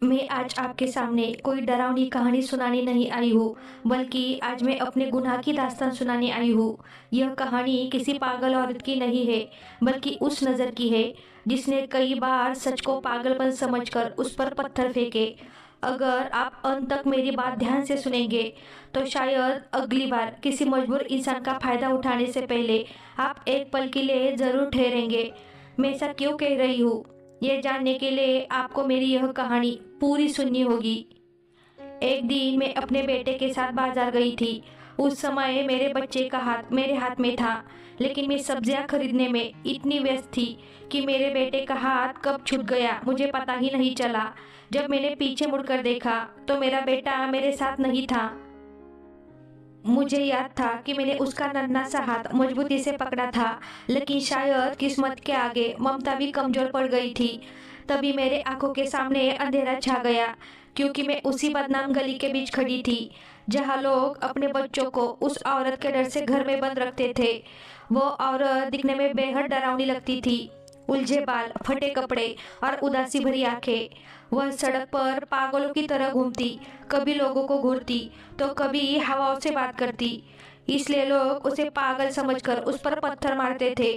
मैं आज आपके सामने कोई डरावनी कहानी सुनाने नहीं आई हूँ, बल्कि आज मैं अपने गुनाह की दास्तान सुनाने आई हूँ। यह कहानी किसी पागल औरत की नहीं है, बल्कि उस नज़र की है, जिसने कई बार सच को पागलपन समझकर उस पर पत्थर फेंके। अगर आप अंत तक मेरी बात ध्यान से सुनेंगे, तो शायद अगली बार किसी मजबूर इंसान का फ़ायदा उठाने से पहले आप एक पल के लिए ज़रूर ठहरेंगे। मैं ऐसा क्यों कह रही हूँ, ये जानने के लिए आपको मेरी यह कहानी पूरी सुननी होगी। एक दिन मैं अपने बेटे के साथ बाजार गई थी। उस समय मेरे बच्चे का हाथ मेरे हाथ में था, लेकिन मैं सब्जियां खरीदने में इतनी व्यस्त थी कि मेरे बेटे का हाथ कब छूट गया मुझे पता ही नहीं चला। जब मैंने पीछे मुड़कर देखा, तो मेरा बेटा मेरे साथ नहीं था। मुझे याद था कि मैंने उसका नन्हा सा हाथ मजबूती से पकड़ा था, लेकिन शायद किस्मत के आगे ममता भी कमजोर पड़ गई थी। तभी मेरे आंखों के सामने अंधेरा छा गया, क्योंकि मैं उसी बदनाम गली के बीच खड़ी थी, जहाँ लोग अपने बच्चों को उस औरत के डर से घर में बंद रखते थे। वो औरत दिखने में बेहद डरावनी लगती थी। उलझे बाल, फटे कपड़े और उदासी भरी आंखें। वह सड़क पर पागलों की तरह घूमती, कभी लोगों को घूरती, तो कभी हवाओं से बात करती। इसलिए लोग उसे पागल समझकर उस पर पत्थर मारते थे।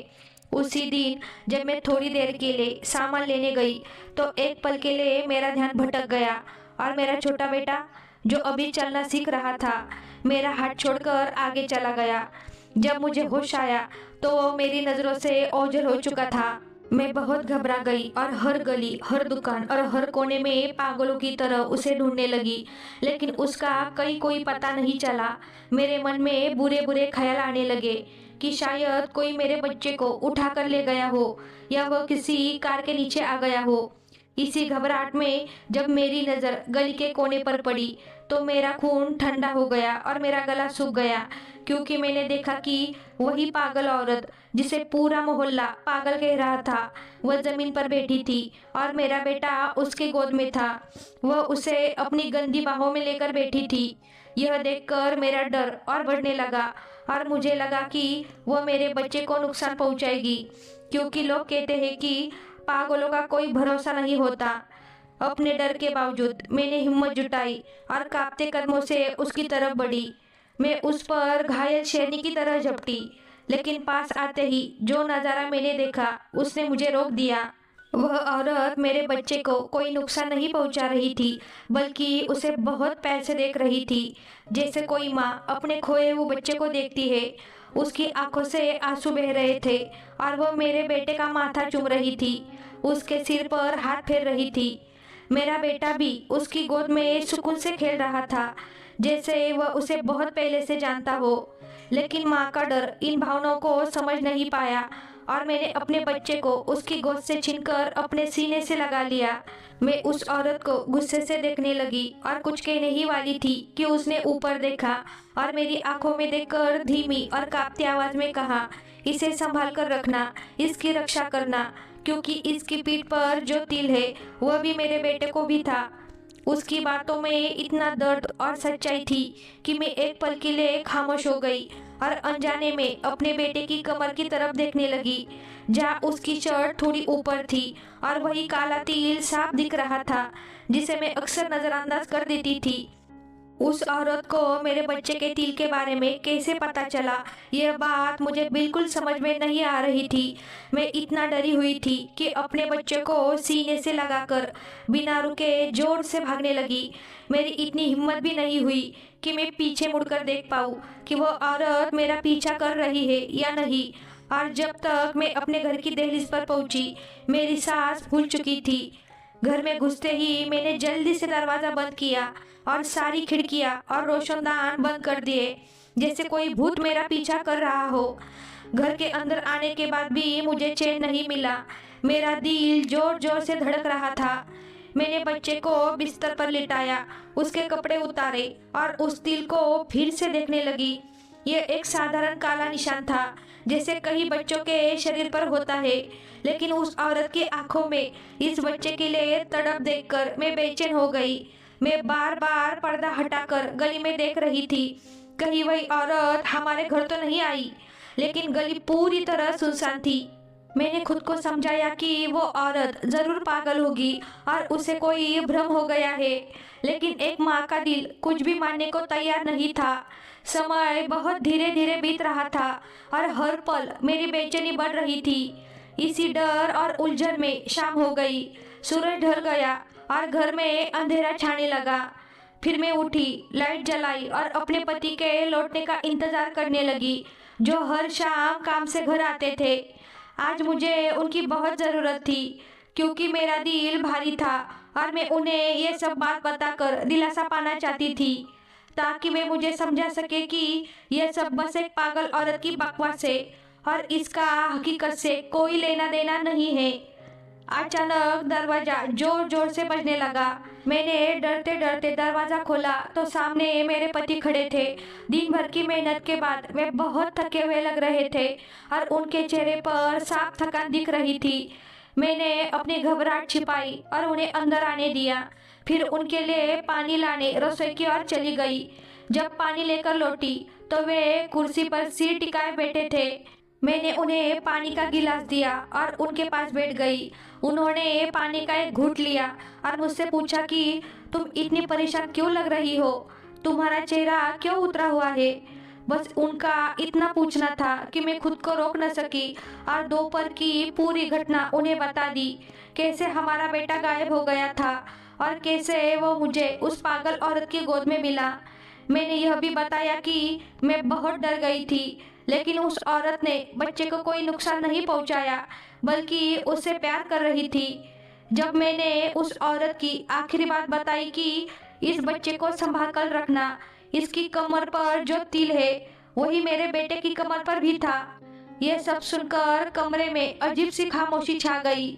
उसी दिन जब मैं थोड़ी देर के लिए सामान लेने गई, तो एक पल के लिए मेरा ध्यान भटक गया, और मेरा छोटा बेटा, जो अभी चलना सीख रहा था, मेरा हाथ छोड़कर आगे चला गया। जब मुझे होश आया, तो वो मेरी नज़रों से ओझल हो चुका था। मैं बहुत घबरा गई और हर गली, हर दुकान और हर कोने में पागलों की तरह उसे ढूंढने लगी, लेकिन उसका कहीं कोई पता नहीं चला। मेरे मन में बुरे बुरे ख्याल आने लगे कि शायद कोई मेरे बच्चे को उठा कर ले गया हो, या वह किसी कार के नीचे आ गया हो। इसी घबराहट में जब मेरी नज़र गली के कोने पर पड़ी, तो मेरा खून ठंडा हो गया और मेरा गला सूख गया, क्योंकि मैंने देखा कि वही पागल औरत, जिसे पूरा मोहल्ला पागल कह रहा था, वह जमीन पर बैठी थी और मेरा बेटा उसके गोद में था। वह उसे अपनी गंदी बाहों में लेकर बैठी थी। यह देखकर मेरा डर और बढ़ने लगा, और मुझे लगा कि वह मेरे बच्चे को नुकसान पहुंचाएगी, क्योंकि लोग कहते हैं कि पागलों का कोई भरोसा नहीं होता। अपने डर के बावजूद मैंने हिम्मत जुटाई और कांपते कदमों से उसकी तरफ बढ़ी। मैं उस पर घायल शेरनी की तरह झपटी, लेकिन पास आते ही जो नज़ारा मैंने देखा, उसने मुझे रोक दिया। वह औरत मेरे बच्चे को कोई नुकसान नहीं पहुंचा रही थी, बल्कि उसे बहुत प्यार से देख रही थी, जैसे कोई माँ अपने खोए हुए बच्चे को देखती है। उसकी आंखों से आंसू बह रहे थे, और वह मेरे बेटे का माथा चूम रही थी, उसके सिर पर हाथ फेर रही थी। मेरा बेटा भी उसकी गोद में सुकून से खेल रहा था, जैसे वह उसे बहुत पहले से जानता हो। लेकिन माँ का डर इन भावनाओं को समझ नहीं पाया, और मैंने अपने बच्चे को उसकी गोद से छीनकर अपने सीने से लगा लिया। मैं उस औरत को गुस्से से देखने लगी, और कुछ कहने ही वाली थी कि उसने ऊपर देखा और मेरी आंखों में देखकर धीमी और कांपती आवाज में कहा, इसे संभाल कर रखना, इसकी रक्षा करना, क्योंकि इसकी पीठ पर जो तिल है, वह भी मेरे बेटे को भी था। उसकी बातों में इतना दर्द और सच्चाई थी कि मैं एक पल के लिए खामोश हो गई, और अनजाने में अपने बेटे की कमर की तरफ देखने लगी, जहाँ उसकी शर्ट थोड़ी ऊपर थी और वही काला तिल साफ दिख रहा था, जिसे मैं अक्सर नजरअंदाज कर देती थी। उस औरत को मेरे बच्चे के तिल के बारे में कैसे पता चला, यह बात मुझे बिल्कुल समझ में नहीं आ रही थी। मैं इतना डरी हुई थी कि अपने बच्चे को सीने से लगाकर बिना रुके जोर से भागने लगी। मेरी इतनी हिम्मत भी नहीं हुई कि मैं पीछे मुड़कर देख पाऊँ कि वो औरत मेरा पीछा कर रही है या नहीं। और जब तक मैं अपने घर की दहलीज पर पहुंची, मेरी सांस फूल चुकी थी। घर में घुसते ही मैंने जल्दी से दरवाजा बंद किया और सारी खिड़कियां और रोशनदान बंद कर दिए, जैसे कोई भूत मेरा पीछा कर रहा हो। घर के अंदर आने के बाद भी मुझे चैन नहीं मिला। मेरा दिल जोर जोर से धड़क रहा था। मैंने बच्चे को बिस्तर पर लिटाया, उसके कपड़े उतारे और उस तिल को फिर से देखने लगी। यह एक साधारण काला निशान था, जैसे कई बच्चों के शरीर पर होता है, लेकिन उस औरत की आंखों में इस बच्चे के लिए तड़प देखकर मैं बेचैन हो गई। मैं बार बार पर्दा हटाकर गली में देख रही थी, कहीं वही औरत हमारे घर तो नहीं आई, लेकिन गली पूरी तरह सुनसान थी। मैंने खुद को समझाया कि वो औरत जरूर पागल होगी और उसे कोई भ्रम हो गया है, लेकिन एक माँ का दिल कुछ भी मानने को तैयार नहीं था। समय बहुत धीरे धीरे बीत रहा था और हर पल मेरी बेचैनी बढ़ रही थी। इसी डर और उलझन में शाम हो गई, सूरज ढल गया और घर में अंधेरा छाने लगा। फिर मैं उठी, लाइट जलाई और अपने पति के लौटने का इंतजार करने लगी, जो हर शाम काम से घर आते थे। आज मुझे उनकी बहुत ज़रूरत थी, क्योंकि मेरा दिल भारी था और मैं उन्हें ये सब बात बताकर दिलासा पाना चाहती थी, ताकि वे मुझे समझा सके कि यह सब बस एक पागल औरत की बकवास है और इसका हकीकत से कोई लेना देना नहीं है। अचानक दरवाजा जोर जोर से बजने लगा। मैंने डरते डरते दरवाजा खोला तो सामने मेरे पति खड़े थे। दिन भर की मेहनत के बाद वे बहुत थके हुए लग रहे थे और उनके चेहरे पर साफ थकान दिख रही थी। मैंने अपनी घबराहट छिपाई और उन्हें अंदर आने दिया। फिर उनके लिए पानी लाने रसोई की ओर चली गई। जब पानी लेकर लौटी तो वे कुर्सी पर सिर टिकाए बैठे थे। मैंने उन्हें पानी का गिलास दिया और उनके पास बैठ गई। उन्होंने पानी का एक घूंट लिया और मुझसे पूछा कि तुम इतनी परेशान क्यों लग रही हो, तुम्हारा चेहरा क्यों उतरा हुआ है। बस उनका इतना पूछना था कि मैं खुद को रोक न सकी और दोपहर की पूरी घटना उन्हें बता दी। कैसे हमारा बेटा गायब हो गया था और कैसे वो मुझे उस पागल औरत की गोद में मिला। मैंने यह भी बताया कि मैं बहुत डर गई थी, लेकिन उस औरत ने बच्चे को कोई नुकसान नहीं पहुंचाया, बल्कि उससे प्यार कर रही थी। जब मैंने उस औरत की आखिरी बात बताई कि इस बच्चे को संभाल कर रखना, इसकी कमर पर जो तिल है वही मेरे बेटे की कमर पर भी था, यह सब सुनकर कमरे में अजीब सी खामोशी छा गई।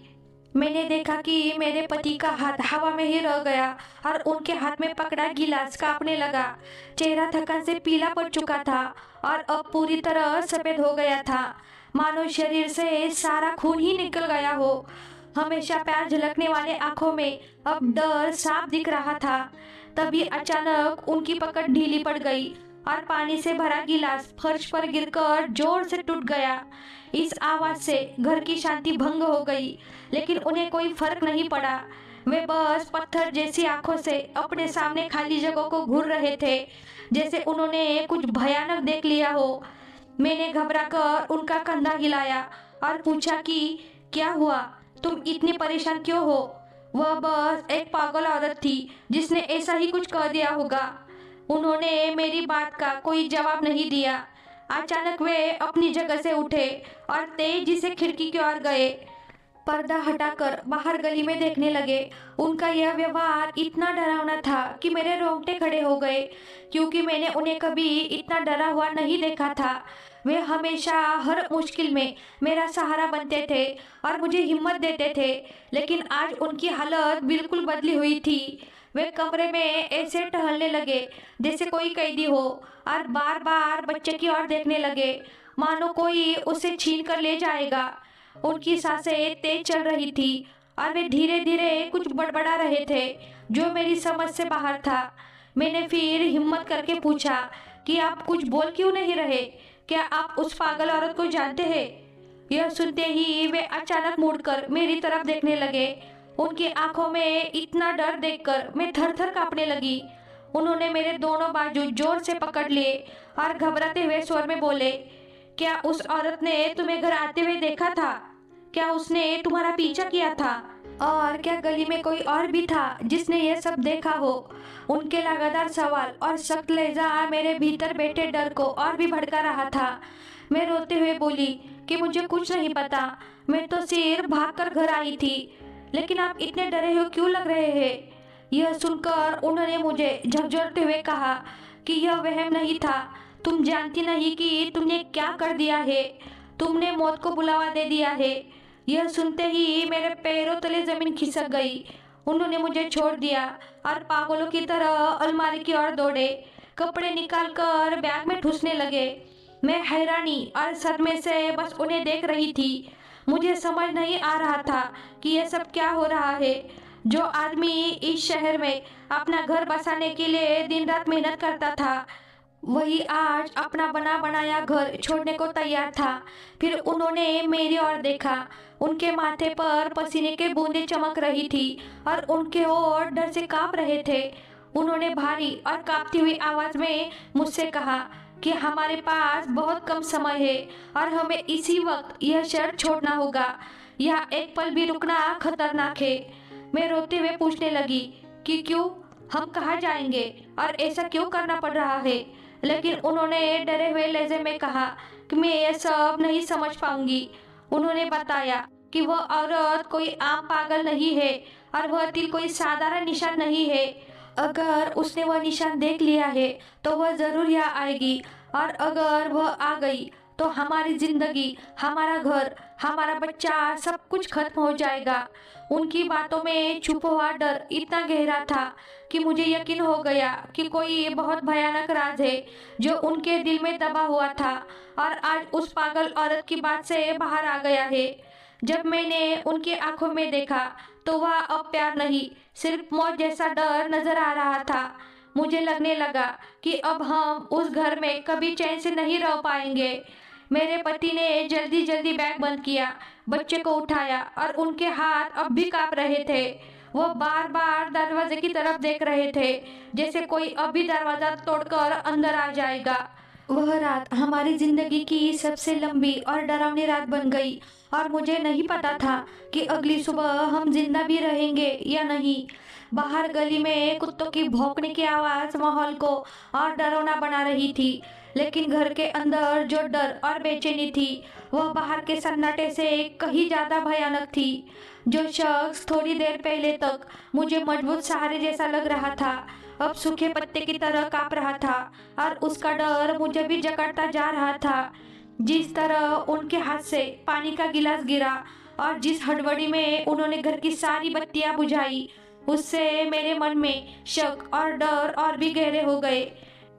मैंने देखा कि मेरे पति का हाथ हवा में ही रह गया और उनके हाथ में पकड़ा गिलास कांपने लगा। चेहरा थकान से पीला पड़ चुका था और अब पूरी तरह सफेद हो गया था, मानो शरीर से सारा खून ही निकल गया हो। हमेशा प्यार झलकने वाले आंखों में अब डर साफ दिख रहा था। तभी अचानक उनकी पकड़ ढीली पड़ गई और पानी से भरा गिलास फर्श पर गिरकर जोर से टूट गया। इस आवाज से घर की शांति भंग हो गई, लेकिन उन्हें कोई फर्क नहीं पड़ा। वे बस पत्थर जैसी आंखों से अपने सामने खाली जगह को घूर रहे थे, जैसे उन्होंने कुछ भयानक देख लिया हो। मैंने घबराकर उनका कंधा हिलाया और पूछा कि क्या हुआ, तुम इतनी परेशान क्यों हो। वह बस एक पागल औरत थी जिसने ऐसा ही कुछ कह दिया होगा। उन्होंने मेरी बात का कोई जवाब नहीं दिया। अचानक वे अपनी जगह से उठे और तेजी से खिड़की की ओर गए। पर्दा हटाकर बाहर गली में देखने लगे। उनका यह व्यवहार इतना डरावना था कि मेरे रोंगटे खड़े हो गए, क्योंकि मैंने उन्हें कभी इतना डरा हुआ नहीं देखा था। वे हमेशा हर मुश्किल में मेरा सहारा बनते थे और मुझे हिम्मत देते थे, लेकिन आज उनकी हालत बिल्कुल बदली हुई थी। वे कमरे में ऐसे टहलने लगे जैसे कोई कैदी हो और बार बार बच्चे की ओर देखने लगे, मानो कोई उसे छीन कर ले जाएगा। उनकी सांसें तेज चल रही थी और वे धीरे धीरे कुछ बड़बड़ा रहे थे, जो मेरी समझ से बाहर था। मैंने फिर हिम्मत करके पूछा कि आप कुछ बोल क्यों नहीं रहे, क्या आप उस पागल औरत को जानते हैं। यह सुनते ही वे अचानक मुड़कर मेरी तरफ देखने लगे। उनकी आंखों में इतना डर देखकर मैं थर थर कांपने लगी। उन्होंने मेरे दोनों बाजू जोर से पकड़ लिए और घबराते हुए स्वर में बोले, क्या उस औरत ने तुम्हें घर आते हुए देखा था? क्या उसने तुम्हारा पीछा किया था? और क्या गली में कोई और भी था जिसने यह सब देखा हो? उनके लगातार सवाल और सख्त लहजा मेरे भीतर बैठे डर को और भी भड़का रहा था। मैं रोते हुए बोली कि मुझे कुछ नहीं पता, मैं तो सिर्फ भागकर घर आई थी। लेकिन आप इतने डरे हो क्यों लग रहे हैं? यह सुनकर उन्होंने मुझे झकझोरते हुए कहा कि यह वहम नहीं था, तुम जानती नहीं कि तुमने क्या कर दिया है, तुमने मौत को बुलावा दे दिया है। यह सुनते ही मेरे पैरों तले जमीन खिसक गई। उन्होंने मुझे छोड़ दिया और पागलों की तरह अलमारी की ओर दौड़े, कपड़े निकालकर बैग में ठूसने लगे। मैं हैरानी और सदमे से बस उन्हें देख रही थी। मुझे समझ नहीं आ रहा था कि यह सब क्या हो रहा है। जो आदमी इस शहर में अपना घर बसाने के लिए दिन रात मेहनत करता था, वही आज अपना बना बनाया घर छोड़ने को तैयार था। फिर उन्होंने मेरी ओर देखा। उनके माथे पर पसीने के बूंदें चमक रही थी और उनके होंठ डर से कांप रहे थे। उन्होंने भारी और कांपती हुई आवाज में मुझसे कहा कि हमारे पास बहुत कम समय है और हमें इसी वक्त यह शहर छोड़ना होगा। यहाँ एक पल भी रुकना खतरनाक है। मैं रोते हुए पूछने लगी कि क्यों, हम कहाँ जाएंगे और ऐसा क्यों करना पड़ रहा है। लेकिन उन्होंने डरे हुए लहजे में कहा कि मैं ये सब नहीं समझ पाऊंगी। उन्होंने बताया कि वह औरत कोई आम पागल नहीं है और वह तीर कोई साधारण निशान नहीं है। अगर उसने वह निशान देख लिया है तो वह जरूर यहाँ आएगी, और अगर वह आ गई तो हमारी जिंदगी, हमारा घर, हमारा बच्चा, सब कुछ खत्म हो जाएगा। उनकी बातों में छुपा हुआ डर इतना गहरा था कि मुझे यकीन हो गया कि कोई बहुत भयानक राज है जो उनके दिल में दबा हुआ था और आज उस पागल औरत की बात से बाहर आ गया है। जब मैंने उनकी आंखों में देखा तो वह अब प्यार नहीं, सिर्फ मौत जैसा डर नजर आ रहा था। मुझे लगने लगा कि अब हम उस घर में कभी चैन से नहीं रह पाएंगे। मेरे पति ने जल्दी जल्दी बैग बंद किया, बच्चे को उठाया और उनके हाथ अब भी कांप रहे थे। वो बार बार दरवाजे की तरफ देख रहे थे, जैसे कोई अभी दरवाजा तोड़कर अंदर आ जाएगा। वह रात हमारी जिंदगी की सबसे लंबी और डरावनी रात बन गई और मुझे नहीं पता था कि अगली सुबह हम जिंदा भी रहेंगे या नहीं। बाहर गली में कुत्तों की भौंकने की आवाज माहौल को और डरावना बना रही थी, लेकिन घर के अंदर जो डर और बेचैनी थी वह बाहर के सन्नाटे से कहीं ज्यादा भयानक थी। जो शख्स थोड़ी देर पहले तक मुझे मजबूत सहारे जैसा लग रहा था, अब सूखे पत्ते की तरह कांप रहा था और उसका डर मुझे भी जकड़ता जा रहा था। जिस तरह उनके हाथ से पानी का गिलास गिरा और जिस हड़बड़ी में उन्होंने घर की सारी बत्तियां बुझाई, उससे मेरे मन में शक और डर और भी गहरे हो गए।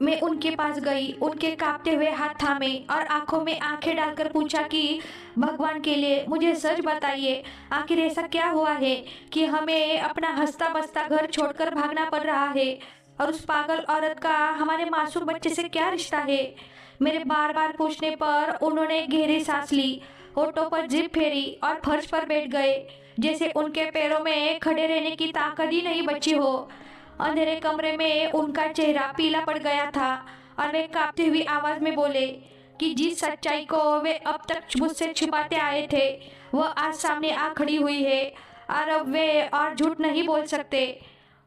मैं उनके पास गई, उनके कांपते हुए हाथ थामे और आंखों में आंखें डालकर पूछा कि भगवान के लिए मुझे सच बताइए, आखिर ऐसा क्या हुआ है कि हमें अपना हंसता बसता घर छोड़कर भागना पड़ रहा है, और उस पागल औरत का हमारे मासूम बच्चे से क्या रिश्ता है। मेरे बार बार पूछने पर उन्होंने गहरी सांस ली, होठों पर जिभ फेरी और फर्श पर बैठ गए, जैसे उनके पैरों में खड़े रहने की ताकत ही नहीं बची हो। अंधेरे कमरे में उनका चेहरा पीला पड़ गया था और वे कांपती हुई आवाज में बोले कि जिस सच्चाई को वे अब तक मुझसे छुपाते आए थे वह आज सामने आ खड़ी हुई है और अब वे और झूठ नहीं बोल सकते।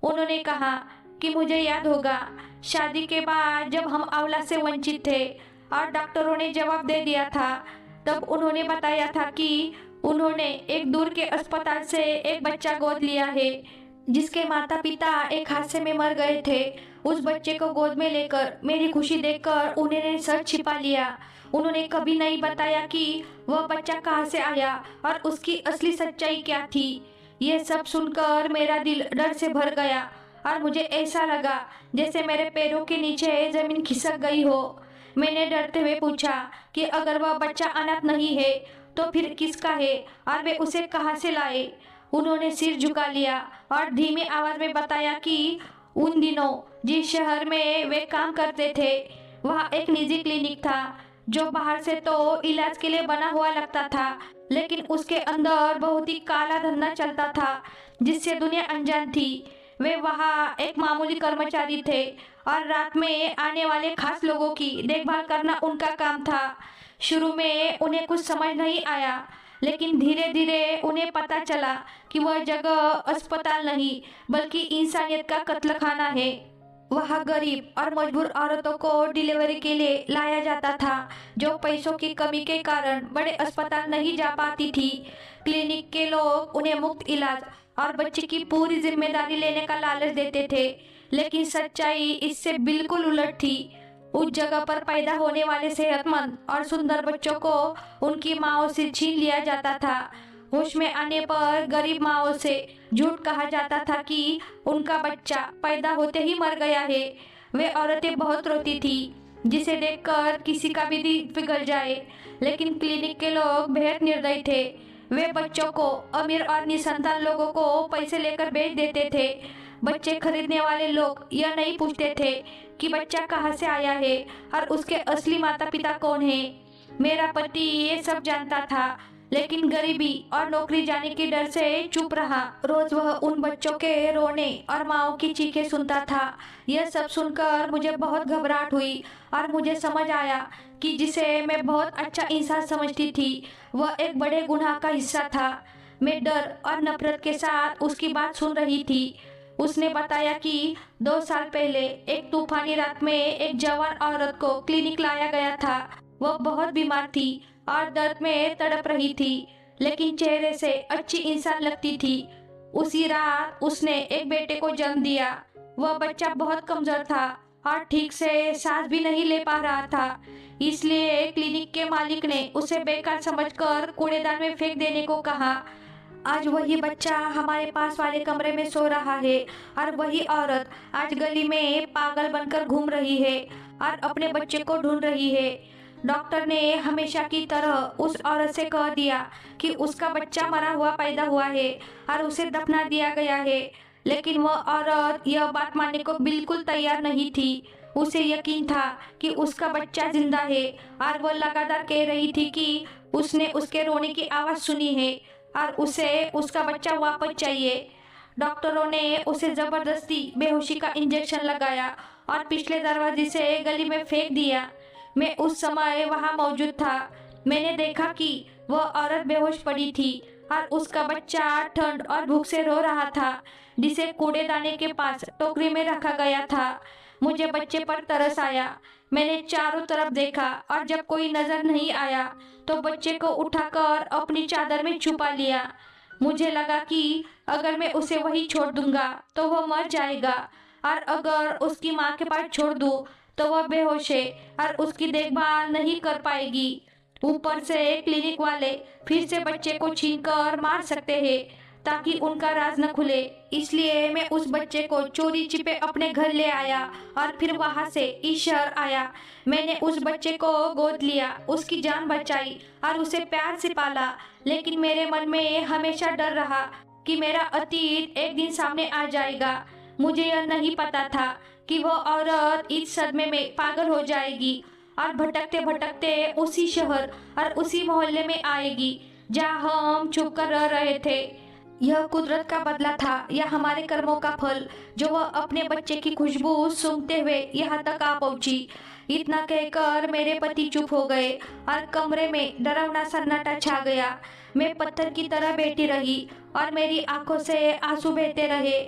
उन्होंने कहा कि मुझे याद होगा शादी के बाद जब हम औलाद से वंचित थे और डॉक्टरों ने जवाब दे दिया था, तब उन्होंने बताया था कि उन्होंने एक दूर के अस्पताल से एक बच्चा गोद लिया है जिसके माता पिता एक हादसे में मर गए थे। उस बच्चे को गोद में लेकर मेरी खुशी देखकर उन्होंने सर छिपा लिया। उन्होंने कभी नहीं बताया कि वह बच्चा कहाँ से आया और उसकी असली सच्चाई क्या थी। ये सब सुनकर मेरा दिल डर से भर गया और मुझे ऐसा लगा जैसे मेरे पैरों के नीचे जमीन खिसक गई हो। मैंने डरते हुए पूछा कि अगर वह बच्चा अनाथ नहीं है तो फिर किसका है और वे उसे कहाँ से लाए। उन्होंने सिर झुका लिया और धीमी आवाज में बताया कि उन दिनों जिस शहर में वे काम करते थे वहाँ एक निजी क्लिनिक था जो बाहर से तो इलाज के लिए बना हुआ लगता था, लेकिन उसके अंदर बहुत ही काला धंधा चलता था जिससे दुनिया अनजान थी। वे वहाँ एक मामूली कर्मचारी थे और रात में आने वाले खास लोगों की देखभाल करना उनका काम था। शुरू में उन्हें कुछ समझ नहीं आया, लेकिन धीरे धीरे उन्हें पता चला कि वह जगह अस्पताल नहीं बल्कि इंसानियत का कत्लखाना है। वहाँ गरीब और मजबूर औरतों को डिलीवरी के लिए लाया जाता था जो पैसों की कमी के कारण बड़े अस्पताल नहीं जा पाती थी। क्लिनिक के लोग उन्हें मुफ्त इलाज और बच्चे की पूरी जिम्मेदारी लेने का लालच देते थे, लेकिन सच्चाई इससे बिल्कुल उलट थी। उस जगह पर पैदा होने वाले सेहतमंद और सुंदर बच्चों को उनकी माँओं से छीन लिया जाता था। होश में आने पर गरीब माँओं से झूठ कहा जाता था कि उनका बच्चा पैदा होते ही मर गया है। वे औरतें बहुत रोती थी, जिसे देखकर किसी का भी दिल पिघल जाए, लेकिन क्लिनिक के लोग बेहद निर्दयी थे। वे बच्चों को अमीर और निसंतान लोगों को पैसे लेकर बेच देते थे। बच्चे खरीदने वाले लोग यह नहीं पूछते थे कि बच्चा कहाँ से आया है और उसके असली माता पिता कौन है। मेरा पति ये सब जानता था, लेकिन गरीबी और नौकरी जाने के डर से चुप रहा। रोज वह उन बच्चों के रोने और माँओं की चीखें सुनता था। यह सब सुनकर मुझे बहुत घबराहट हुई और मुझे समझ आया कि जिसे मैं बहुत अच्छा इंसान समझती थी, वह एक बड़े गुनाह का हिस्सा था। मैं डर और नफरत के साथ उसकी बात सुन रही थी। उसने बताया कि 2 साल पहले एक तूफानी रात में एक जवान औरत को क्लिनिक लाया गया था। वह बहुत बीमार थी और दर्द में तड़प रही थी, लेकिन चेहरे से अच्छी इंसान लगती थी। उसी रात उसने एक बेटे को जन्म दिया। वह बच्चा बहुत कमजोर था और ठीक से सांस भी नहीं ले पा रहा था। इसलिए क्लिनिक के मालिक ने उसे बेकार समझकर कूड़ेदान में फेंक देने को कहा। आज वही बच्चा हमारे पास वाले कमरे में सो रहा है और वही औरत आज गली में पागल बनकर घूम रही है और अपने बच्चे को ढूंढ रही है। डॉक्टर ने हमेशा की तरह उस औरत से कह दिया कि उसका बच्चा मरा हुआ पैदा हुआ है और उसे दफना दिया गया है, लेकिन वह औरत यह बात मानने को बिल्कुल तैयार नहीं थी। उसे यकीन था कि उसका बच्चा जिंदा है और वह लगातार कह रही थी कि उसने उसके रोने की आवाज़ सुनी है और उसे उसका बच्चा वापस चाहिए। डॉक्टरों ने उसे जबरदस्ती बेहोशी का इंजेक्शन लगाया और पिछले दरवाजे से गली में फेंक दिया। मैं उस समय वहां मौजूद था। मैंने देखा कि वह औरत बेहोश पड़ी थी और उसका बच्चा ठंड और भूख से रो रहा था, जिसे कूड़ेदाने के पास टोकरी में रखा गया था। मुझे बच्चे पर तरस आया। मैंने चारों तरफ देखा और जब कोई नजर नहीं आया तो बच्चे को उठाकर अपनी चादर में छुपा लिया। मुझे लगा कि अगर मैं उसे वहीं छोड़ दूंगा तो वह मर जाएगा, और अगर उसकी माँ के पास छोड़ दूं तो वह बेहोश है और उसकी देखभाल नहीं कर पाएगी। ऊपर से क्लिनिक वाले फिर से बच्चे को छीनकर मार सकते हैं ताकि उनका राज न खुले। इसलिए मैं उस बच्चे को चोरी छिपे अपने घर ले आया और फिर वहां से इस शहर आया। मैंने उस बच्चे को गोद लिया, उसकी जान बचाई और उसे प्यार से पाला, लेकिन मेरे मन में हमेशा डर रहा कि मेरा अतीत एक दिन सामने आ जाएगा। मुझे यह नहीं पता था कि वो औरत इस सदमे में पागल हो जाएगी और भटकते भटकते उसी शहर और उसी मोहल्ले में आएगी जहाँ हम छुप कर रह रहे थे। यह कुदरत का बदला था या हमारे कर्मों का फल, जो वह अपने बच्चे की खुशबू सूंघते हुए यहाँ तक आ पहुंची। इतना कहकर मेरे पति चुप हो गए और कमरे में डरावना सन्नाटा छा गया। मैं पत्थर की तरह बैठी रही और मेरी आंखों से आंसू बहते रहे।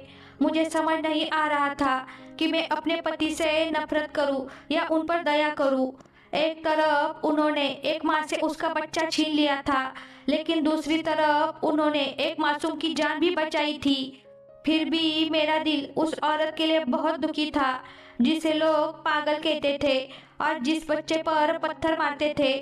मुझे समझ नहीं आ रहा था कि मैं अपने पति से नफरत करूं या उन पर दया करूं। एक तरफ उन्होंने एक माँ से उसका बच्चा छीन लिया था, लेकिन दूसरी तरफ उन्होंने एक मासूम की जान भी बचाई थी। फिर भी मेरा दिल उस औरत के लिए बहुत दुखी था जिसे लोग पागल कहते थे और जिस बच्चे पर पत्थर मारते थे।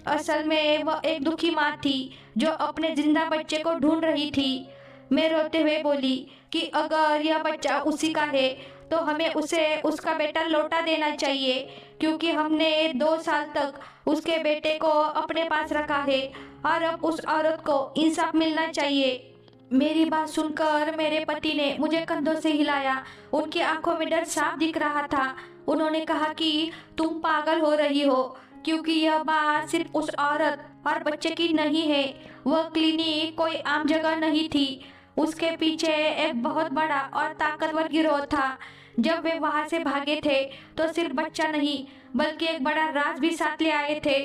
असल में वह एक दुखी माँ थी जो अपने जिंदा बच्चे को ढूंढ रही थी। मैं रोते हुए बोली कि अगर यह बच्चा उसी का है तो हमें उसे उसका बेटा लौटा देना चाहिए, क्योंकि हमने 2 साल तक उसके बेटे को अपने पास रखा है और अब उस औरत को इंसाफ मिलना चाहिए। मेरी बात सुनकर मेरे पति ने मुझे कंधों से हिलाया। उनकी आंखों में डर साफ दिख रहा था। उन्होंने कहा कि तुम पागल हो रही हो, क्योंकि यह बात सिर्फ उस औरत और बच्चे की नहीं है। वह क्लिनिक कोई आम जगह नहीं थी। उसके पीछे एक बहुत बड़ा और ताकतवर गिरोह था। जब वे वहां से भागे थे तो सिर्फ बच्चा नहीं बल्कि एक बड़ा राज भी साथ ले आए थे।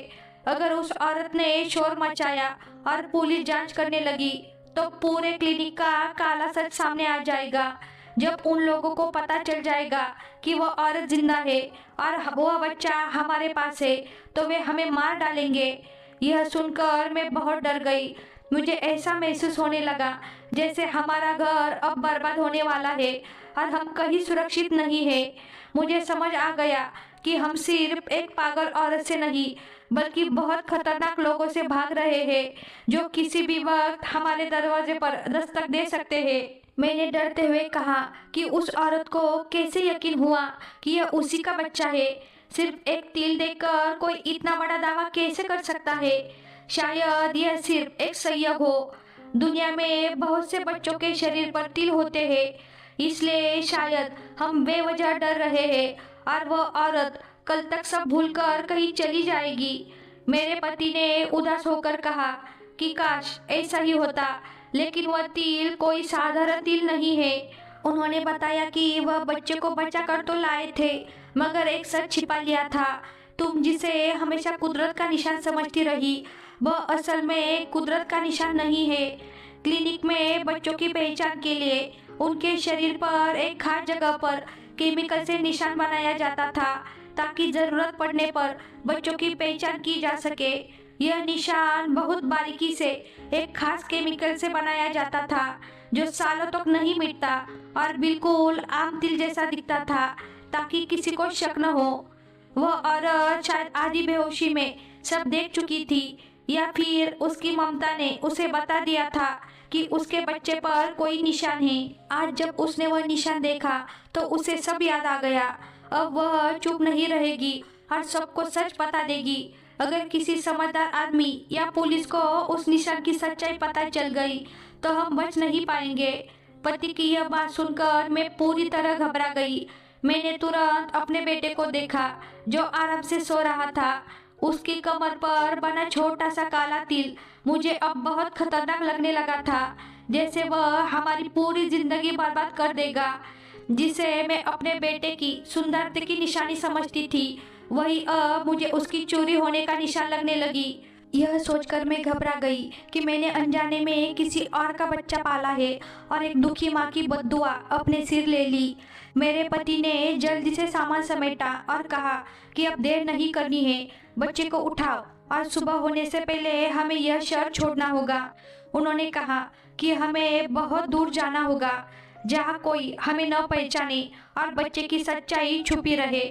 अगर उस औरत ने शोर मचाया और पुलिस जांच करने लगी तो पूरे क्लिनिक का काला सच सामने आ जाएगा। जब उन लोगों को पता चल जाएगा कि वो औरत जिंदा है और वो बच्चा हमारे पास है तो वे हमें मार डालेंगे। यह सुनकर मैं बहुत डर गई। मुझे ऐसा महसूस होने लगा जैसे हमारा घर अब बर्बाद होने वाला है और हम कहीं सुरक्षित नहीं है। मुझे समझ आ गया कि हम सिर्फ एक पागल औरत से नहीं बल्कि बहुत खतरनाक लोगों से भाग रहे हैं जो किसी भी वक्त हमारे दरवाजे पर दस्तक दे सकते हैं। मैंने डरते हुए कहा कि उस औरत को कैसे यकीन हुआ कि यह उसी का बच्चा है। सिर्फ एक तिल देखकर कोई इतना बड़ा दावा कैसे कर सकता है? शायद यह सिर्फ एक संयोग हो। दुनिया में बहुत से बच्चों के शरीर पर तिल होते हैं, इसलिए शायद हम बेवजह डर रहे हैं और वह औरत कल तक सब भूलकर कहीं चली जाएगी। मेरे पति ने उदास होकर कहा कि काश ऐसा ही होता, लेकिन वह तिल कोई साधारण तिल नहीं है। उन्होंने बताया कि वह बच्चे को बचा कर तो लाए थे, मगर एक सच छिपा लिया था। तुम जिसे हमेशा कुदरत का निशान समझती रही, वह असल में कुदरत का निशान नहीं है। क्लिनिक में बच्चों की पहचान के लिए उनके शरीर पर एक खास जगह पर केमिकल से निशान बनाया जाता था, ताकि जरूरत पड़ने पर बच्चों की पहचान की जा सके। यह निशान बहुत बारीकी से एक खास केमिकल से बनाया जाता था, जो सालों तक नहीं मिटता और बिल्कुल आम तिल जैसा दिखता था, ताकि किसी को शक न हो। वह औरत शायद आधी बेहोशी में सब देख चुकी थी, या फिर उसकी ममता ने उसे बता दिया था कि उसके बच्चे पर कोई निशान है। आज जब उसने वह निशान देखा तो उसे सब याद आ गया। अब वह चुप नहीं रहेगी और सबको सच बता देगी। अगर किसी समझदार आदमी या पुलिस को उस निशान की सच्चाई पता चल गई तो हम बच नहीं पाएंगे। पति की यह बात सुनकर मैं पूरी तरह घबरा गई। मैंने तुरंत अपने बेटे को देखा, जो आराम से सो रहा था। उसकी कमर पर बना छोटा सा काला तिल मुझे अब बहुत खतरनाक लगने लगा था, जैसे वह हमारी पूरी जिंदगी बर्बाद कर देगा। जिसे मैं अपने बेटे की सुंदरता की निशानी समझती थी, वही अब मुझे उसकी चोरी होने का निशान लगने लगी। यह सोचकर मैं घबरा गई कि मैंने अनजाने में किसी और का बच्चा पाला है और एक दुखी माँ की बद्दुआ अपने सिर ले ली। मेरे पति ने जल्दी से सामान समेटा और कहा कि अब देर नहीं करनी है, बच्चे को उठाओ और सुबह होने से पहले हमें यह शहर छोड़ना होगा। उन्होंने कहा कि हमें बहुत दूर जाना होगा, जहाँ कोई हमें न पहचाने और बच्चे की सच्चाई छुपी रहे।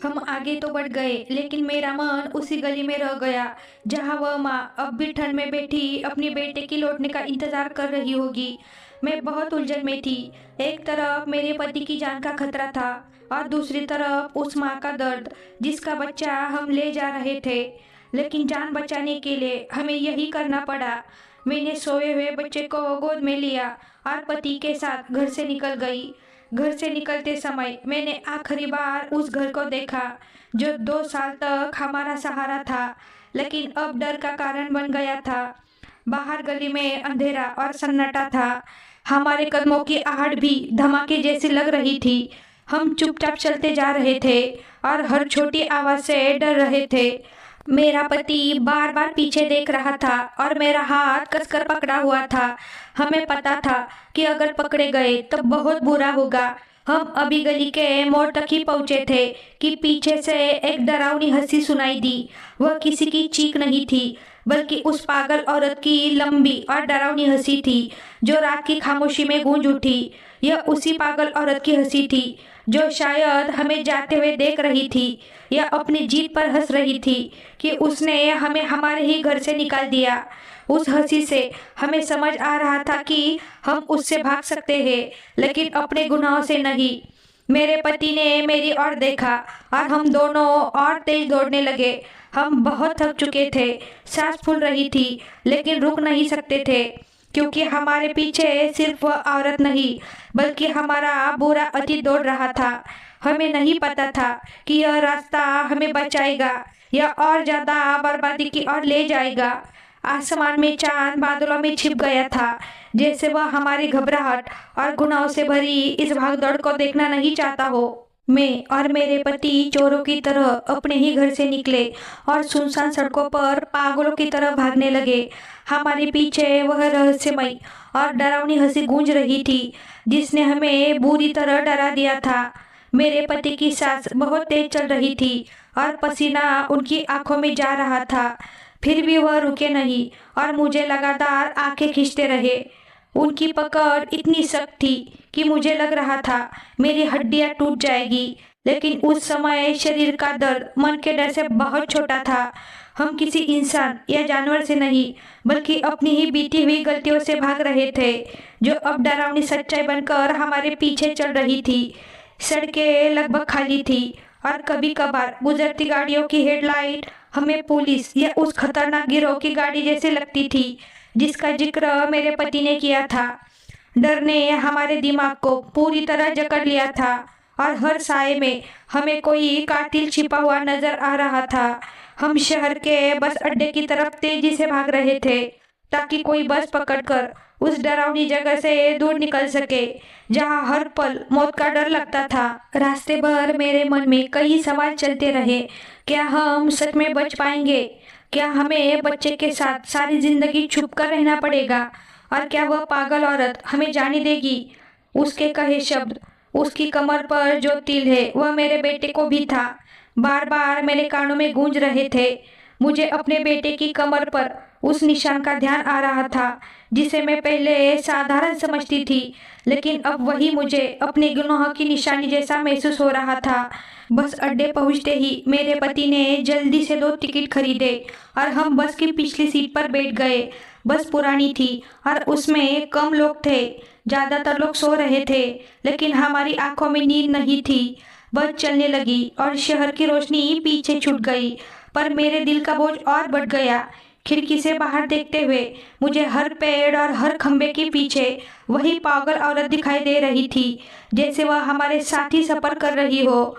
हम आगे तो बढ़ गए, लेकिन मेरा मन उसी गली में रह गया जहाँ वह माँ अब भी ठंड में बैठी अपने बेटे की लौटने का इंतजार कर रही होगी। मैं बहुत उलझन में थी। एक तरफ मेरे पति की जान का खतरा था और दूसरी तरफ उस माँ का दर्द, जिसका बच्चा हम ले जा रहे थे। लेकिन जान बचाने के लिए हमें यही करना पड़ा। मैंने सोए हुए बच्चे को गोद में लिया और पति के साथ घर से निकल गई। घर से निकलते समय मैंने आखिरी बार उस घर को देखा जो 2 साल तक हमारा सहारा था, लेकिन अब डर का कारण बन गया था। बाहर गली में अंधेरा और सन्नाटा था। हमारे कदमों की आहट भी धमाके जैसी लग रही थी। हम चुपचाप चलते जा रहे थे और हर छोटी आवाज से डर रहे थे। मेरा पति बार बार पीछे देख रहा था और मेरा हाथ कसकर पकड़ा हुआ था। हमें पता था कि अगर पकड़े गए तो बहुत बुरा होगा। हम अभी गली के मोड़ तक ही पहुंचे थे कि पीछे से एक डरावनी हंसी सुनाई दी। वह किसी की चीख नहीं थी, बल्कि उस पागल औरत की लंबी और डरावनी हंसी थी जो रात की खामोशी में गूंज उठी। यह उसी पागल औरत की हंसी थी जो शायद हमें जाते हुए देख रही थी या अपनी जीत पर हंस रही थी कि उसने हमें हमारे ही घर से निकाल दिया। उस हंसी से हमें समझ आ रहा था कि हम उससे भाग सकते हैं, लेकिन अपने गुनाहों से नहीं। मेरे पति ने मेरी ओर देखा और हम दोनों और तेज दौड़ने लगे। हम बहुत थक चुके थे, सांस फूल रही थी, लेकिन रुक नहीं सकते थे, क्योंकि हमारे पीछे सिर्फ वह औरत नहीं, बल्कि हमारा बुरा अतीत दौड़ रहा था। हमें नहीं पता था कि यह रास्ता हमें बचाएगा या और ज्यादा बर्बादी की ओर ले जाएगा। आसमान में चांद बादलों में छिप गया था, जैसे वह हमारी घबराहट और गुनाहों से भरी इस भागदौड़ को देखना नहीं चाहता हो। मैं और मेरे पति चोरों की तरह अपने ही घर से निकले और सुनसान सड़कों पर पागलों की तरह भागने लगे। हमारे पीछे वह रहस्यमय और डरावनी हंसी गूंज रही थी जिसने हमें बुरी तरह डरा दिया था। मेरे पति की सांस बहुत तेज चल रही थी और पसीना उनकी आंखों में जा रहा था, फिर भी वह रुके नहीं और मुझे लगातार आंखें खींचते रहे। उनकी पकड़ इतनी सख्त थी कि मुझे लग रहा था मेरी हड्डियां टूट जाएगी, लेकिन उस समय शरीर का दर्द मन के डर से बहुत छोटा था। हम किसी इंसान या जानवर से नहीं, बल्कि अपनी ही बीती हुई गलतियों से भाग रहे थे, जो अब डरावनी सच्चाई बनकर हमारे पीछे चल रही थी। सड़कें लगभग खाली थी और कभी कभार गुजरती गाड़ियों की हेडलाइट हमें पुलिस या उस खतरनाक गिरोह की गाड़ी जैसी लगती थी जिसका जिक्र मेरे पति ने किया था। डर ने हमारे दिमाग को पूरी तरह जकड़ लिया था और हर साए में हमें कोई कातिल छिपा हुआ नजर आ रहा था। हम शहर के बस अड्डे की तरफ तेजी से भाग रहे थे ताकि कोई बस पकड़कर उस डरावनी जगह से दूर निकल सके जहां हर पल मौत का डर लगता था। रास्ते भर मेरे मन में कई सवाल चलते रहे। क्या हम सच में बच पाएंगे? क्या हमें बच्चे के साथ सारी जिंदगी छुप कर रहना पड़ेगा? और क्या वह पागल औरत हमें जाने देगी? उसके कहे शब्द, उसकी कमर पर जो तिल है वह मेरे बेटे को भी था। बार बार मेरे कानों में गूंज रहे थे। मुझे अपने बेटे की कमर पर उस निशान का ध्यान आ रहा था जिसे मैं पहले साधारण समझती थी, लेकिन अब वही मुझे अपने गुनाह की निशानी जैसा महसूस हो रहा था। बस अड्डे पहुंचते ही मेरे पति ने जल्दी से 2 टिकट खरीदे और हम बस की पिछली सीट पर बैठ गए। बस पुरानी थी और उसमें कम लोग थे। ज्यादातर लोग सो रहे थे, लेकिन हमारी आंखों में नींद नहीं थी। बस चलने लगी और शहर की रोशनी पीछे छूट गई, पर मेरे दिल का बोझ और बढ़ गया। खिड़की से बाहर देखते हुए मुझे हर पेड़ और हर खंबे के पीछे वही पागल औरत दिखाई दे रही थी, जैसे वह हमारे साथ ही सफर कर रही हो।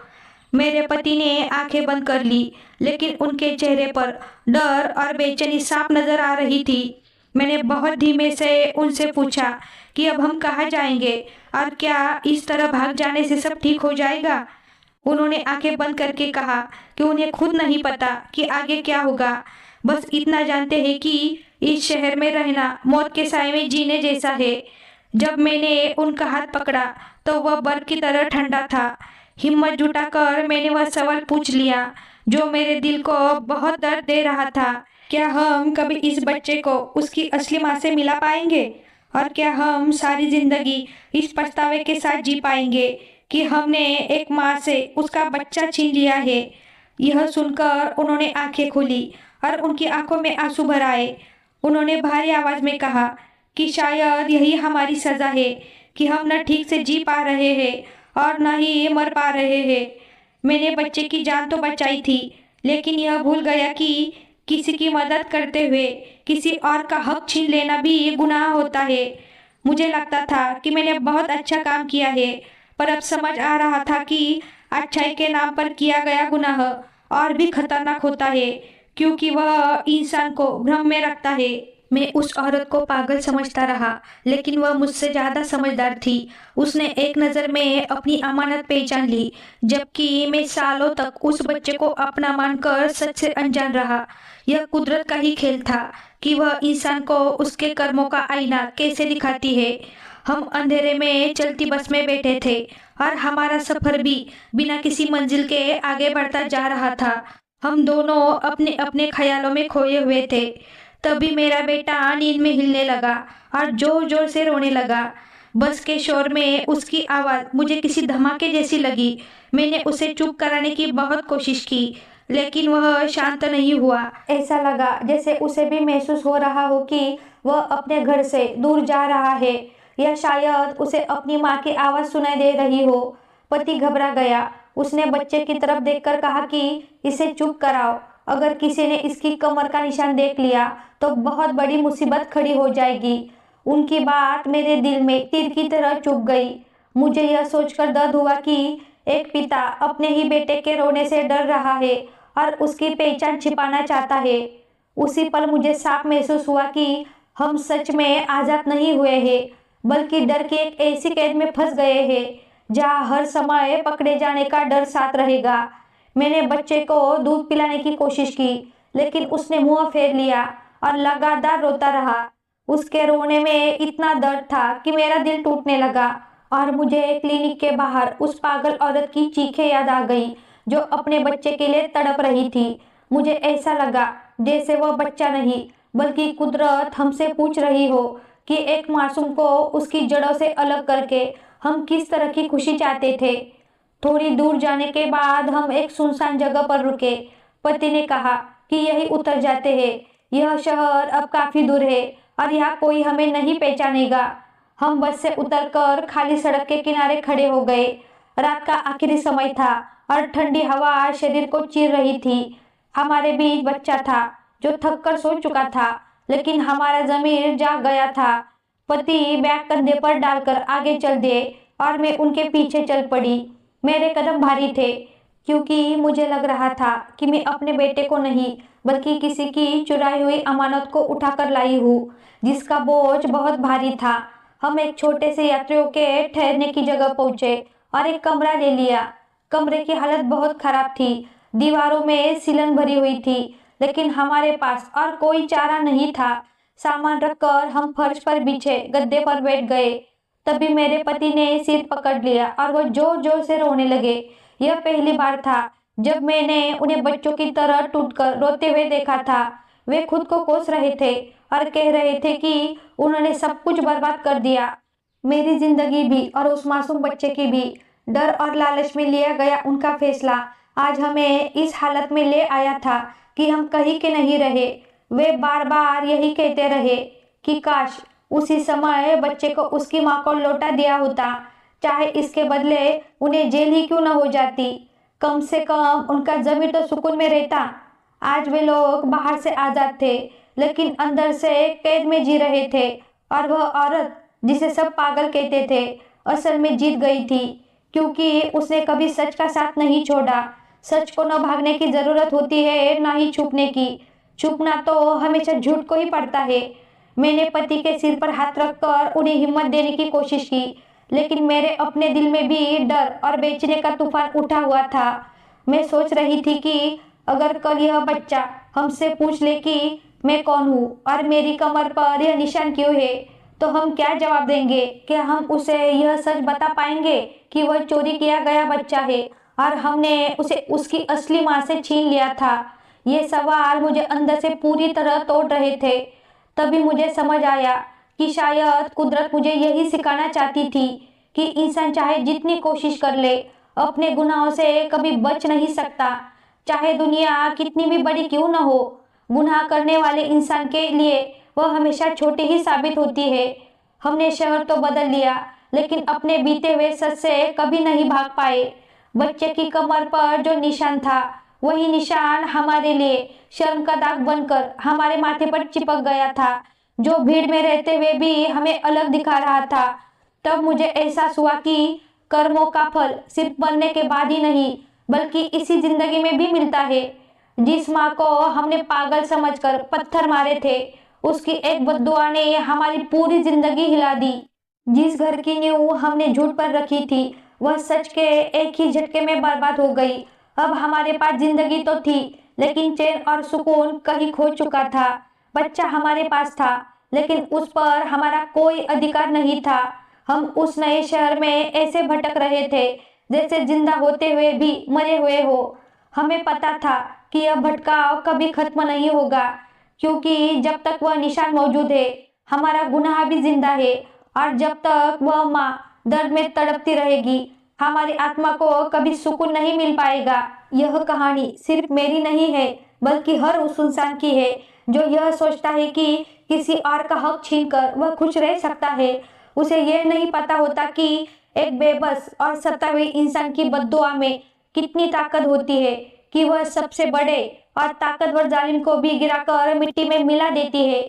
मेरे पति ने आंखें बंद कर ली, लेकिन उनके चेहरे पर डर और बेचैनी साफ नजर आ रही थी। मैंने बहुत धीमे से उनसे पूछा कि अब हम कहाँ जाएंगे और क्या इस तरह भाग जाने से सब ठीक हो जाएगा? उन्होंने आंखें बंद करके कहा कि उन्हें खुद नहीं पता कि आगे क्या होगा। बस इतना जानते हैं कि इस शहर में रहना मौत के साए में जीने जैसा है। जब मैंने उनका हाथ पकड़ा तो वह बर्फ की तरह ठंडा था। हिम्मत जुटाकर मैंने वह सवाल पूछ लिया जो मेरे दिल को बहुत दर्द दे रहा था। क्या हम कभी इस बच्चे को उसकी असली माँ से मिला पाएंगे? और क्या हम सारी जिंदगी इस पछतावे के साथ जी पाएंगे कि हमने एक माँ से उसका बच्चा छीन लिया है? यह सुनकर उन्होंने आंखें खोली और उनकी आंखों में आंसू भर आए। उन्होंने भारी आवाज में कहा कि शायद यही हमारी सजा है कि हम न ठीक से जी पा रहे हैं और न ही मर पा रहे हैं। मैंने बच्चे की जान तो बचाई थी, लेकिन यह भूल गया कि किसी की मदद करते हुए किसी और का हक छीन लेना भी गुनाह होता है। मुझे लगता था कि मैंने बहुत अच्छा काम किया है, पर अब समझ आ रहा था कि अच्छाई के नाम पर किया गया गुनाह और भी खतरनाक होता है, क्योंकि वह इंसान को भ्रम में रखता है। मैं उस औरत को पागल समझता रहा, लेकिन वह मुझसे ज्यादा समझदार थी। उसने एक नजर में अपनी अमानत पहचान ली, जबकि मैं सालों तक उस बच्चे को अपना मानकर सच से अनजान रहा। यह कुदरत का ही खेल था कि वह इंसान को उसके कर्मों का आईना कैसे दिखाती है। हम अंधेरे में चलती बस में बैठे थे और हमारा सफर भी बिना किसी मंजिल के आगे बढ़ता जा रहा था। हम दोनों अपने अपने ख्यालों में खोए हुए थे। तभी मेरा बेटा नींद में हिलने लगा और जोर जोर से रोने लगा। बस के शोर में उसकी आवाज मुझे किसी धमाके जैसी लगी। मैंने उसे चुप कराने की बहुत कोशिश की, लेकिन वह शांत नहीं हुआ। ऐसा लगा जैसे उसे भी महसूस हो रहा हो कि वह अपने घर से दूर जा रहा है, या शायद उसे अपनी माँ की आवाज सुनाई दे रही हो। पति घबरा गया। उसने बच्चे की तरफ देखकर कहा कि इसे चुप कराओ। अगर किसी ने इसकी कमर का निशान देख लिया तो बहुत बड़ी मुसीबत खड़ी हो जाएगी। उनकी बात मेरे दिल में तीर की तरह चुभ गई। मुझे यह सोचकर दर्द हुआ कि एक पिता अपने ही बेटे के रोने से डर रहा है और उसकी पहचान छिपाना चाहता है। उसी पल मुझे साफ महसूस हुआ कि हम सच में आजाद नहीं हुए हैं, बल्कि डर की एक ऐसी कैद में फंस गए हैं जहां हर समय पकड़े जाने का डर साथ रहेगा। मैंने बच्चे को दूध पिलाने की कोशिश की, लेकिन उसने मुंह फेर लिया और लगातार रोता रहा। उसके रोने में इतना दर्द था कि मेरा दिल टूटने लगा और मुझे क्लिनिक के बाहर उस पागल औरत की चीखें याद आ गई जो अपने बच्चे के लिए तड़प रही थी। मुझे ऐसा लगा जैसे वह बच्चा नहीं, बल्कि कुदरत हमसे पूछ रही हो कि एक मासूम को उसकी जड़ों से अलग करके हम किस तरह की खुशी चाहते थे। थोड़ी दूर जाने के बाद हम एक सुनसान जगह पर रुके। पति ने कहा कि यही उतर जाते हैं। यह शहर अब काफी दूर है और यहाँ कोई हमें नहीं पहचानेगा। हम बस से उतरकर खाली सड़क के किनारे खड़े हो गए। रात का आखिरी समय था और ठंडी हवा शरीर को चीर रही थी। हमारे बीच बच्चा था जो थक कर सो चुका था, लेकिन हमारा ज़मीर जाग गया था। पति बैग कंधे पर डालकर आगे चल दिए और मैं उनके पीछे चल पड़ी। मेरे कदम भारी थे क्योंकि मुझे लग रहा था कि मैं अपने बेटे को नहीं बल्कि किसी की चुराई हुई अमानत को उठाकर लाई हूँ जिसका बोझ बहुत भारी था। हम एक छोटे से यात्रियों के ठहरने की जगह पहुंचे और एक कमरा ले लिया। कमरे की हालत बहुत खराब थी। दीवारों में सीलन भरी हुई थी, लेकिन हमारे पास और कोई चारा नहीं था। सामान रखकर हम फर्श पर बिछे गद्दे पर बैठ गए। तभी मेरे पति ने सिर पकड़ लिया और वो जोर जोर से रोने लगे। यह पहली बार था जब मैंने उन्हें बच्चों की तरह टूटकर रोते हुए देखा था। वे खुद को कोस रहे थे और कह रहे थे कि उन्होंने सब कुछ बर्बाद कर दिया, मेरी जिंदगी भी और उस मासूम बच्चे की भी। डर और लालच में लिया गया उनका फैसला आज हमें इस हालत में ले आया था कि हम कहीं के नहीं रहे। वे बार बार यही कहते रहे कि काश उसी समय बच्चे को उसकी माँ को लौटा दिया होता, चाहे इसके बदले उन्हें जेल ही क्यों न हो जाती। कम से कम उनका जमीर तो सुकून में रहता। आज वे लोग बाहर से आजाद थे, लेकिन अंदर से कैद में जी रहे थे। और वह औरत जिसे सब पागल कहते थे असल में जीत गई थी, क्योंकि उसने कभी सच का साथ नहीं छोड़ा। सच को न भागने की जरूरत होती है, ना ही छुपने की। छुपना तो हमेशा झूठ को ही पड़ता है। मैंने पति के सिर पर हाथ रखकर उन्हें हिम्मत देने की कोशिश की, लेकिन मेरे अपने दिल में भी डर और बेचैनी का तूफान उठा हुआ था। मैं सोच रही थी कि अगर कल यह बच्चा हमसे पूछ ले कि मैं कौन हूँ और मेरी कमर पर यह निशान क्यों है, तो हम क्या जवाब देंगे? क्या हम उसे यह सच बता पाएंगे कि वह चोरी किया गया बच्चा है और हमने उसे उसकी असली माँ से छीन लिया था? ये सवाल मुझे अंदर से पूरी तरह तोड़ रहे थे। तभी मुझे समझ आया कि शायद कुदरत मुझे यही सिखाना चाहती थी कि इंसान चाहे जितनी कोशिश कर ले, अपने गुनाहों से कभी बच नहीं सकता। चाहे दुनिया कितनी भी बड़ी क्यों न हो, गुनाह करने वाले इंसान के लिए वह हमेशा छोटी ही साबित होती है। हमने शहर तो बदल लिया, लेकिन अपने बीते हुए सच से कभी नहीं भाग पाए। बच्चे की कमर पर जो निशान था, वही निशान हमारे लिए शर्म का दाग बनकर हमारे माथे पर चिपक गया था, जो भीड़ में रहते हुए भी हमें अलग दिखा रहा था। तब मुझे एहसास हुआ कि कर्मों का फल सिर्फ मरने के बाद ही नहीं, बल्कि इसी जिंदगी में भी मिलता है। जिस माँ को हमने पागल समझकर पत्थर मारे थे, उसकी एक बद्दुआ ने हमारी पूरी जिंदगी हिला दी। जिस घर की नींव हमने झूठ पर रखी थी, वह सच के एक ही झटके में बर्बाद हो गई। अब हमारे पास जिंदगी तो थी, लेकिन चैन और सुकून कहीं खो चुका था। बच्चा हमारे पास था, लेकिन उस पर हमारा कोई अधिकार नहीं था। हम उस नए शहर में ऐसे भटक रहे थे जैसे जिंदा होते हुए भी मरे हुए हो। हमें पता था कि यह भटकाव कभी खत्म नहीं होगा, क्योंकि जब तक वह निशान मौजूद है, हमारा गुनाह भी जिंदा है। और जब तक वह माँ दर्द में तड़पती रहेगी, हमारी आत्मा को कभी सुकून नहीं मिल पाएगा। यह कहानी सिर्फ मेरी नहीं है, बल्कि हर उस इंसान की है जो यह सोचता है कि किसी और का हक छीनकर वह खुश रह सकता है। उसे यह नहीं पता होता कि एक बेबस और सता हुए इंसान की बद्दुआ में कितनी ताकत होती है कि वह सबसे बड़े और ताकतवर जालिम को भी गिराकर मिट्टी में मिला देती है।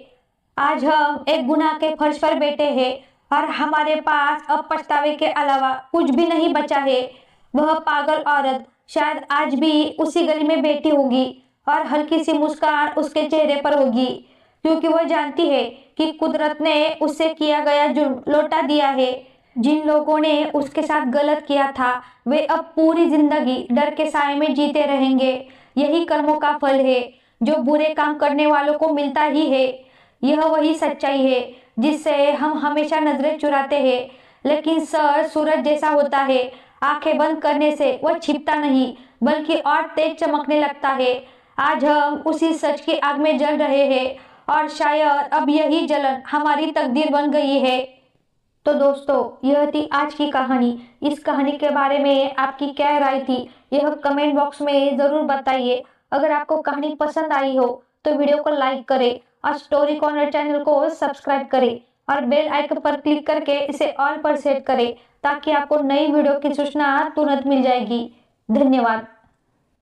आज हम एक गुनाह के फर्श पर बैठे हैं और हमारे पास अब पछतावे के अलावा कुछ भी नहीं बचा है। वह पागल औरत शायद आज भी उसी गली में बैठी होगी और हल्की सी मुस्कान उसके चेहरे पर होगी, क्योंकि वह जानती है कि कुदरत ने उससे किया गया जुर्म लौटा दिया है। जिन लोगों ने उसके साथ गलत किया था, वे अब पूरी जिंदगी डर के साए में जीते रहेंगे। यही कर्मों का फल है जो बुरे काम करने वालों को मिलता ही है। यह वही सच्चाई है जिससे हम हमेशा नजरें चुराते हैं, लेकिन सर सूरज जैसा होता है। आंखें बंद करने से वह छिपता नहीं, बल्कि और तेज चमकने लगता है। आज हम उसी सच की आग में जल रहे हैं और शायद अब यही जलन हमारी तकदीर बन गई है। तो दोस्तों, यह थी आज की कहानी। इस कहानी के बारे में आपकी क्या राय थी, यह कमेंट बॉक्स में ज़रूर बताइए। अगर आपको कहानी पसंद आई हो तो वीडियो को लाइक करें और स्टोरी कॉर्नर चैनल को सब्सक्राइब करें और बेल आइकन पर क्लिक करके इसे ऑल पर सेट करें, ताकि आपको नई वीडियो की सूचना तुरंत मिल जाएगी। धन्यवाद।